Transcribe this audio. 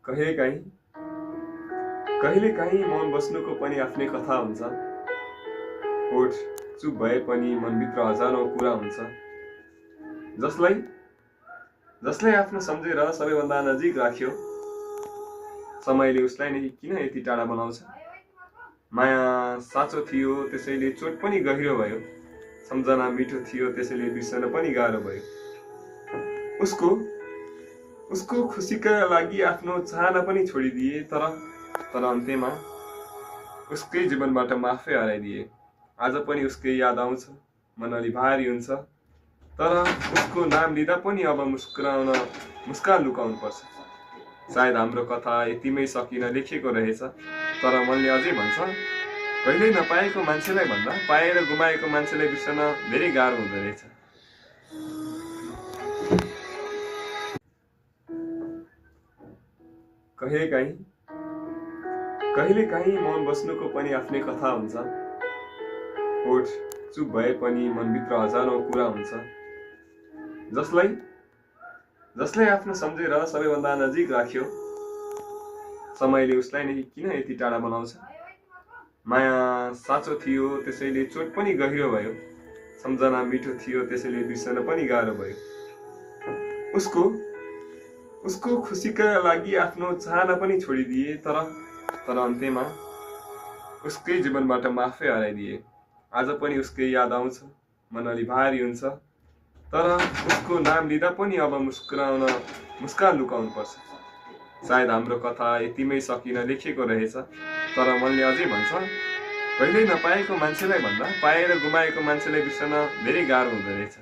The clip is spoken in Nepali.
कहिलेकाहीँ कहिलेकाहीँ मौन बस्नुको पनि आफ्नै कथा हुन्छ। होठ चुप भए पनि मनभित्र हजारौं कुरा हुन्छ। जसलाई जसलाई आफ्नो सम्झेर सबैभन्दा नजिक राख्यो, समयले उसलाई नै किन यति टाढा बनाउँछ। माया साँचो थियो त्यसैले चोट पनि गहिरो भयो। सम्झना मिठो थियो त्यसैले बिर्सन पनि गाह्रो भयो। उसको उसको खुसीका लागि आफ्नो चाहना पनि छोडिदिए, तर अन्त्यमा उसकै जीवनबाट म आफै हराइदिए। आज पनि उसकै याद आउँछ, मन अलि भारी हुन्छ। तर उसको नाम लिँदा पनि अब मुस्कान लुकाउनु पर्छ। सायद हाम्रो कथा यतिमै सकिन लेखिएको रहेछ, तर मनले अझै भन्छ, कहिल्यै नपाएको मान्छेलाई भन्दा पाएर गुमाएको मान्छेलाई बिर्सन धेरै गाह्रो हुँदो रहेछ। कहिलेकाहीँ मौन बस्नुको पनि आफ्नै कथा हुन्छ। होठ चुप भए पनि मनभित्र हजारौं कुरा हुन्छ। जसलाई आफ्नो सम्झेर सबैभन्दा नजिक राख्यो, समयले उसलाई नै किन यति टाढा बनाउँछ। माया साँचो थियो त्यसैले चोट पनि गहिरो भयो। सम्झना मिठो थियो त्यसैले बिर्सन पनि गाह्रो भयो। उसको खुसीका लागि आफ्नो चाहना पनि छोडिदिए, तर अन्त्यमा उसकै जीवनबाट म आफै हराइदिए। आज पनि उसकै याद आउँछ, मन अलि भारी हुन्छ। तर उसको नाम लिँदा पनि अब मुस्कान लुकाउनु पर्छ। सायद हाम्रो कथा यतिमै सकिन लेखिएको रहेछ, तर मनले अझै भन्छ, कहिल्यै नपाएको मान्छेलाई भन्दा पाएर गुमाएको मान्छेलाई बिर्सन धेरै गाह्रो हुँदो रहेछ।